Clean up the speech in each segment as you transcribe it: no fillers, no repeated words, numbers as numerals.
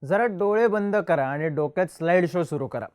जरा डोळे बंद करा आणि डोक्यात स्लाइड शो सुरू करा.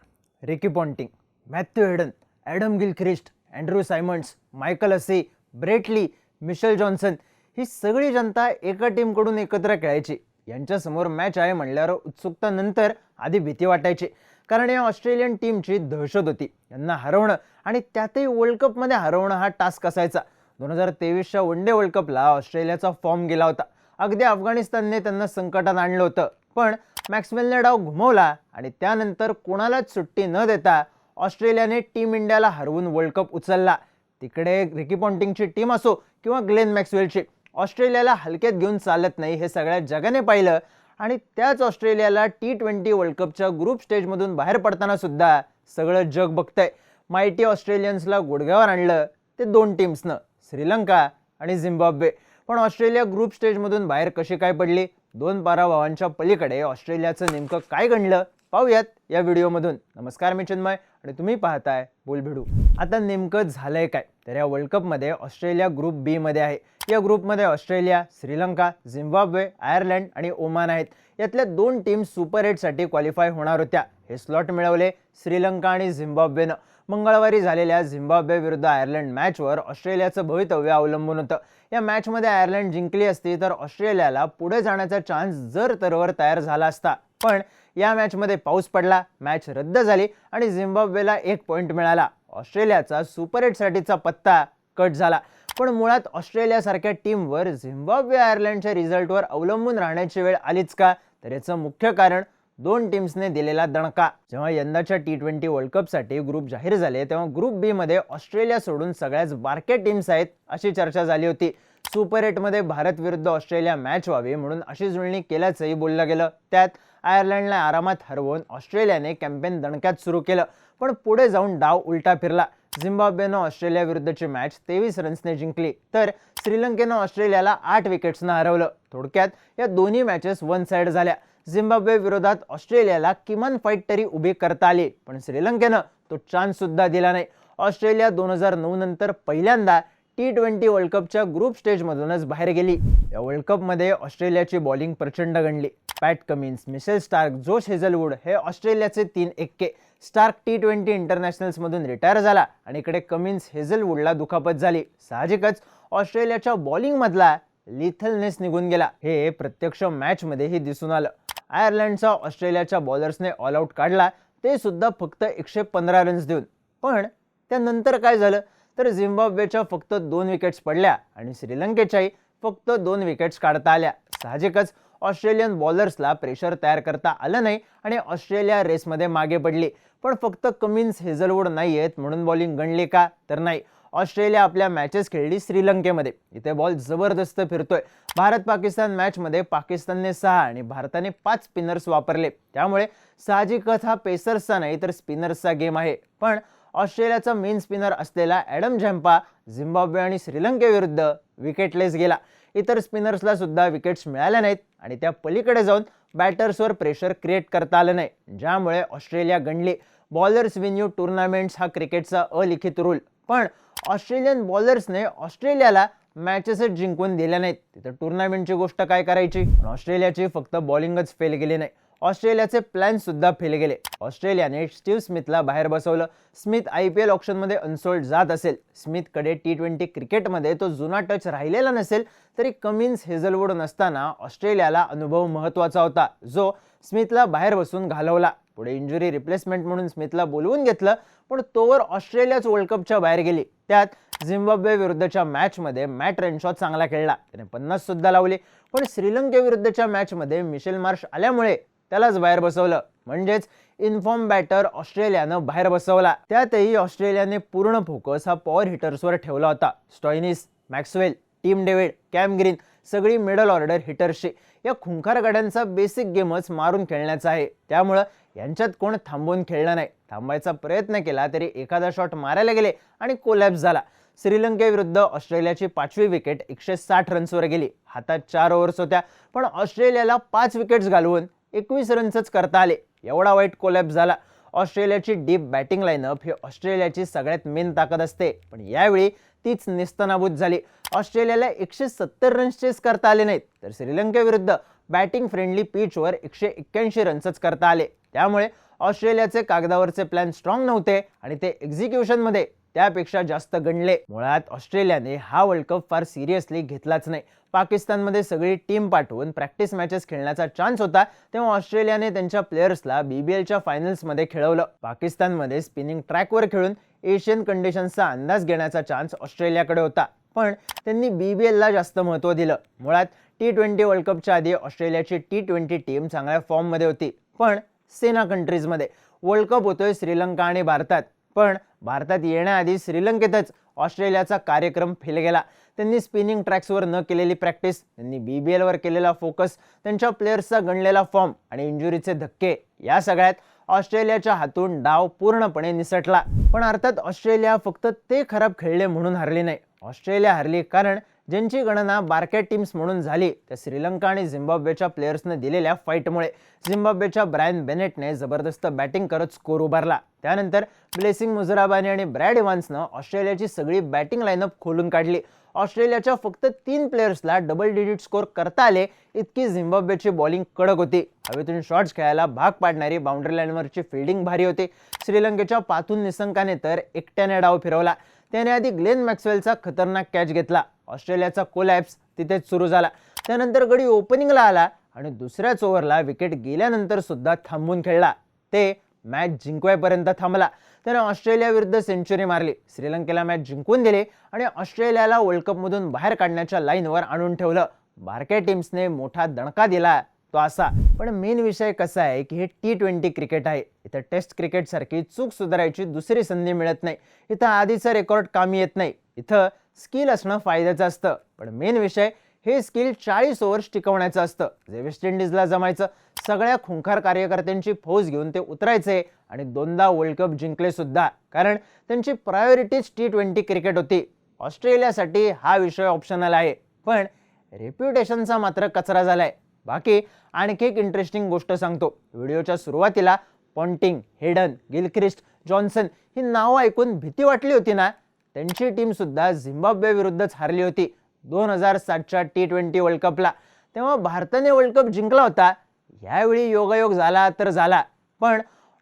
Ricky Ponting, Matthew Hayden, Adam Gilchrist, Andrew Symonds, Michael Hussey, Brett Lee, Mitchell Johnson ही सगळी जनता एका टीमकडून एकत्र खेळायची. यांच्यासमोर मॅच आहे म्हणल्यावर उत्सुकता नंतर आधी भीती वाटायची, कारण या ऑस्ट्रेलियन टीमची दहशत होती. यांना हरवणं आणि त्यातही वर्ल्ड कपमध्ये हरवणं हा टास्क असायचा. 2023च्या वन डे वर्ल्ड कपला ऑस्ट्रेलियाचा फॉर्म गेला होता. अगदी अफगाणिस्तानने त्यांना संकटात आणलं होतं, पण मॅक्सवेलने डाव घुमवला आणि त्यानंतर कोणालाच सुट्टी न देता ऑस्ट्रेलियाने टीम इंडियाला हरवून वर्ल्ड कप उचलला. तिकडे रिकी पॉन्टिंगची टीम असो किंवा ग्लेन मॅक्सवेलची, ऑस्ट्रेलियाला हलक्यात घेऊन चालत नाही हे सगळ्या जगाने पाहिलं. आणि त्याच ऑस्ट्रेलियाला T20 वर्ल्ड कपच्या ग्रुप स्टेजमधून बाहेर पडताना सुद्धा सगळं जग बघतंय. मायटी ऑस्ट्रेलियन्सला गुडघ्यावर आणलं ते दोन टीम्सनं, श्रीलंका आणि झिम्बाब्वे. पण ऑस्ट्रेलिया ग्रुप स्टेजमधून बाहेर कशी काय पडली? दोन पराभवांच्या पलीकडे ऑस्ट्रेलियाचं नेमकं काय घडलं पाहूयात या व्हिडिओमधून. नमस्कार, मी चिन्मय आणि तुम्ही पाहताय बोलभिडू. आता नेमकं झालंय काय? तर या वर्ल्ड कपमध्ये ऑस्ट्रेलिया ग्रुप बी मध्ये आहे. या ग्रुपमध्ये ऑस्ट्रेलिया, श्रीलंका, झिम्बाब्वे, आयर्लंड आणि ओमान आहेत. यातल्या दोन टीम सुपर 8 साठी क्वालिफाय होणार होत्या. हे स्लॉट मिळवले श्रीलंका आणि झिम्बाब्वेनं. मंगळवारी झालेल्या झिम्बाब्वे विरुद्ध आयर्लंड मॅचवर ऑस्ट्रेलियाचं भवितव्य अवलंबून होतं. या मॅचमध्ये आयर्लंड जिंकली असती तर ऑस्ट्रेलियाला पुढे जाण्याचा चान्स जर तरवर तयार झाला असता. पण या मॅचमध्ये पाऊस पडला, मॅच रद्द झाली आणि झिम्बाब्वेला 1 पॉइंट मिळाला. ऑस्ट्रेलियाचा सुपर 8 साठीचा पत्ता कट झाला. पण मुळात ऑस्ट्रेलियासारख्या टीमवर झिम्बाब्वे आयर्लंडच्या रिझल्टवर अवलंबून राहण्याची वेळ आलीच का? तर याचं मुख्य कारण दोन टीम्सने दिलेला दणका. जेव्हा यंदाच्या T20 वर्ल्ड कपसाठी ग्रुप जाहीर झाले तेव्हा ग्रुप बी मध्ये ऑस्ट्रेलिया सोडून सगळ्याच बारक्या टीम्स आहेत अशी चर्चा झाली होती. सुपर 8 मध्ये भारत विरुद्ध ऑस्ट्रेलिया मॅच व्हावी म्हणून अशी जुळणी केल्याचंही बोललं गेलं. त्यात आयर्लंडला आरामात हरवून ऑस्ट्रेलियाने कॅम्पेन दणक्यात सुरू केलं. पण पुढे जाऊन डाव उलटा फिरला. झिम्बाब्वेनं ऑस्ट्रेलिया विरुद्धची मॅच 23 रन्सने जिंकली, तर श्रीलंकेनं ऑस्ट्रेलियाला 8 विकेट्सनं हरवलं. थोडक्यात या दोन्ही मॅचेस वन साइड झाल्या. झिम्बाब्वे विरोधात ऑस्ट्रेलियाला किमान फाईट तरी उभी करता आली, पण श्रीलंकेनं तो चान्स सुद्धा दिला नाही. ऑस्ट्रेलिया 2009 नंतर पहिल्यांदा T20 वर्ल्ड कपच्या ग्रुप स्टेजमधूनच बाहेर गेली. या वर्ल्ड कपमध्ये ऑस्ट्रेलियाची बॉलिंग प्रचंड गणली. पॅट कमिन्स, मिशेल स्टार्क, जोश हेझलवूड हे ऑस्ट्रेलियाचे 3 एक्के. स्टार्क T20 इंटरनॅशनल्समधून रिटायर झाला आणि इकडे कमिन्स, हेझलवूडला दुखापत झाली. साहजिकच ऑस्ट्रेलियाच्या बॉलिंगमधला लिथलनेस निघून गेला. हे प्रत्यक्ष मॅचमध्येही दिसून आलं. आयर्लंडचा ऑस्ट्रेलियाच्या बॉलर्सने ऑल आउट काढला, ते सुद्धा फक्त 115 रन्स देऊन. पण त्यानंतर काय झालं तर झिम्बाब्वेच्या फक्त 2 विकेट्स पडल्या आणि श्रीलंकेच्याही फक्त 2 विकेट्स काढता आल्या. साहजिकच ऑस्ट्रेलियन बॉलर्सला प्रेशर तयार करता आलं नाही आणि ऑस्ट्रेलिया रेसमध्ये मागे पडली. पण फक्त कमिन्स, हेझलवूड नाही आहेत म्हणून बॉलिंग गणली का? तर नाही. ऑस्ट्रेलिया आपल्या मॅचेस खेळली श्रीलंकेमध्ये. इथे बॉल जबरदस्त फिरतोय. भारत पाकिस्तान मॅचमध्ये पाकिस्तानने 6 आणि भारताने 5 स्पिनर्स वापरले. त्यामुळे साहजिकच हा पेसर्सचा नाही तर स्पिनर्सचा गेम आहे. पण ऑस्ट्रेलियाचा मेन स्पिनर असलेला ॲडम झॅम्पा झिम्बाब्वे आणि श्रीलंकेविरुद्ध विकेटलेस गेला. इतर स्पिनर्सला सुद्धा विकेट्स मिळाल्या नाहीत आणि त्या पलीकडे जाऊन बॅटर्सवर प्रेशर क्रिएट करता आलं नाही, ज्यामुळे ऑस्ट्रेलिया गणली. बॉलर्स विन यू टुर्नामेंट्स हा क्रिकेटचा अलिखित रूल. पण ऑस्ट्रेलियन बॉलर्सने ऑस्ट्रेलियाला मॅचेसच जिंकून दिल्या नाहीत. तिथं टुर्नामेंटची गोष्ट काय करायची? पण ऑस्ट्रेलियाची फक्त बॉलिंगच फेल गेली नाही, ऑस्ट्रेलियाचे प्लॅन सुद्धा फेल गेले. ऑस्ट्रेलियाने स्टीव्ह स्मिथला बाहेर बसवलं. स्मिथ IPL ऑप्शनमध्ये अनसोल्ड जात असेल. स्मिथकडे T20 क्रिकेटमध्ये तो जुना टच राहिलेला नसेल तरी कमिन्स, हेझलवूड नसताना ऑस्ट्रेलियाला अनुभव महत्त्वाचा होता, जो स्मिथला बाहेर बसून घालवला. पुढे इंजुरी रिप्लेसमेंट म्हणून स्मिथला बोलवून घेतलं, पण तोवर ऑस्ट्रेलियाच वर्ल्ड कपच्या बाहेर गेली. त्यात झिम्बाब्वे विरुद्धच्या मॅचमध्ये मॅट रेनशॉ चांगला खेळला, त्याने 50 सुद्धा लावले. पण श्रीलंकेविरुद्धच्या मॅचमध्ये मिशेल मार्श आल्यामुळे त्यालाच बाहेर बसवलं. म्हणजेच इन्फॉर्म बॅटर ऑस्ट्रेलियानं बाहेर बसवला. त्यातही ऑस्ट्रेलियाने पूर्ण फोकस हा पॉवर हिटर्सवर ठेवला होता. Stoinis, Maxwell, team David, cam green सगळी मिडल ऑर्डर हिटर्सची. या खुंखार गाड्यांचा बेसिक गेमच मारून खेळण्याचा आहे. त्यामुळं यांच्यात कोण थांबून खेळलं नाही. थांबायचा प्रयत्न केला तरी एखादा शॉट मारायला गेले आणि कोलॅप्स झाला. श्रीलंकेविरुद्ध ऑस्ट्रेलियाची 5वी विकेट 160 रन्सवर गेली. हातात 4 ओव्हर्स होत्या, पण ऑस्ट्रेलियाला 5 विकेट्स घालवून 21 रन्सच करता आले. एवढा वाईट कोलॅप्स झाला. ऑस्ट्रेलियाची डीप बॅटिंग लाईनअप ही ऑस्ट्रेलियाची सगळ्यात मेन ताकद असते, पण यावेळी तीच नेस्तनाबूत झाली. ऑस्ट्रेलियाला 170 रन्स चेस करता आले नाहीत, तर श्रीलंकेविरुद्ध बॅटिंग फ्रेंडली पिचवर 181 रन्सच करता आले. त्यामुळे ऑस्ट्रेलियाचे कागदावरचे प्लॅन स्ट्रॉंग नव्हते आणि ते एक्झिक्युशनमध्ये त्यापेक्षा जास्त गणले. मुळात ऑस्ट्रेलियाने हा वर्ल्ड कप फार सिरियसली घेतलाच नाही. पाकिस्तानमध्ये सगळी टीम पाठवून प्रॅक्टिस मॅचेस खेळण्याचा चान्स होता, तेव्हा ऑस्ट्रेलियाने त्यांच्या प्लेयर्सला BBLच्या फायनल्समध्ये खेळवलं. पाकिस्तानमध्ये स्पिनिंग ट्रॅकवर खेळून एशियन कंडिशन्सचा अंदाज घेण्याचा चान्स ऑस्ट्रेलियाकडे होता, पण त्यांनी BBLला जास्त महत्त्व दिलं. मुळात T20 वर्ल्ड कपच्या आधी ऑस्ट्रेलियाची T20 टीम चांगल्या फॉर्ममध्ये होती, पण सेना कंट्रीजमध्ये. वर्ल्ड कप होतोय श्रीलंका आणि भारतात, पण भारतात येण्याआधी श्रीलंकेतच ऑस्ट्रेलियाचा कार्यक्रम फेल गेला. त्यांनी स्पिनिंग ट्रॅक्सवर न केलेली प्रॅक्टिस, त्यांनी BBLवर केलेला फोकस, त्यांच्या प्लेयर्सचा गणलेला फॉर्म आणि इंजुरीचे धक्के, या सगळ्यात ऑस्ट्रेलियाच्या हातून डाव पूर्णपणे निसटला. पण अर्थात ऑस्ट्रेलिया फक्त ते खराब खेळले म्हणून हरली नाही. ऑस्ट्रेलिया हरली कारण ज्यांची गणना बारक्या टीम्स म्हणून झाली त्या श्रीलंका आणि झिम्बाब्वेच्या प्लेयर्सने दिलेल्या फाईटमुळे. झिम्बाब्वेच्या ब्रायन बेनेटने जबरदस्त बॅटिंग करत स्कोर उभारला. त्यानंतर ब्लेसिंग मुजराबानी आणि ब्रॅड इव्हान्सनं ऑस्ट्रेलियाची सगळी बॅटिंग लाईनअप खोलून काढली. ऑस्ट्रेलियाच्या फक्त 3 प्लेयर्सला डबल डिजिट स्कोर करता आले इतकी झिम्बाब्वेची बॉलिंग कडक होती. हवेतून शॉट्स खेळायला भाग पाडणारी बाउंड्री लाईनवरची फिल्डिंग भारी होती. श्रीलंकेच्या पाथून निसंकाने तर एकट्याने डाव फिरवला. त्याने आधी ग्लेन मॅक्सवेलचा खतरनाक कॅच घेतला. ऑस्ट्रेलियाचा कोलॅप्स तिथेच सुरू झाला. त्यानंतर गडी ओपनिंगला आला आणि दुसऱ्याच ओव्हरला विकेट गेल्यानंतर सुद्धा थांबून खेळला. ते मॅच जिंकवायपर्यंत थांबला. त्याने ऑस्ट्रेलिया विरुद्ध सेंचुरी मारली, श्रीलंकेला मॅच जिंकून दिली आणि ऑस्ट्रेलियाला वर्ल्ड कपमधून बाहेर काढण्याच्या लाईनवर आणून ठेवलं. बारक्या टीम्सने मोठा दणका दिला तो असा. पण मेन विषय कसा आहे की हे T20 क्रिकेट आहे. इथं टेस्ट क्रिकेट सारखी चूक सुधारायची दुसरी संधी मिळत नाही. इथं आधीचा रेकॉर्ड कामी येत नाही. इथं स्किल असणं फायद्याचं असतं, पण मेन विषय हे स्किल 40 ओव्हर्स टिकवण्याचं असतं. जे वेस्ट इंडिजला जमायचं. सगळ्या खुंखार कार्यकर्त्यांची फौज घेऊन ते उतरायचे आणि 2दा वर्ल्ड कप जिंकले सुद्धा, कारण त्यांची प्रायोरिटीज T20 क्रिकेट होती. ऑस्ट्रेलियासाठी हा विषय ऑप्शनल आहे, पण रेप्युटेशनचा मात्र कचरा झालाय. बाकी आणखी एक इंटरेस्टिंग गोष्ट सांगतो. व्हिडिओच्या सुरुवातीला पॉन्टिंग, हेडन, गिलक्रिस्ट, जॉन्सन ही नावं ऐकून भीती वाटली होती ना, त्यांची टीम सुद्धा झिम्बाब्वे विरुद्धच हारली होती 2007च्या T20 वर्ल्ड कपला. तेव्हा भारताने वर्ल्ड कप जिंकला होता. यावेळी योगायोग झाला तर झाला, पण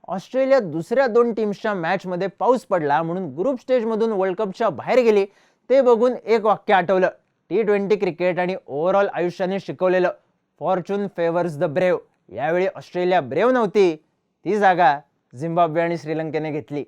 ऑस्ट्रेलिया दुसऱ्या 2 टीम्सच्या मॅचमध्ये पाऊस पडला म्हणून ग्रुप स्टेजमधून वर्ल्ड कपच्या बाहेर गेली. ते बघून एक वाक्य आठवलं. T20 क्रिकेट आणि ओव्हरऑल आयुष्याने शिकवलेलं, फॉर्च्यून फेवर्स द ब्रेव. यावेळी ऑस्ट्रेलिया ब्रेव नव्हती, ती जागा झिम्बाब्वे आणि श्रीलंकेने घेतली.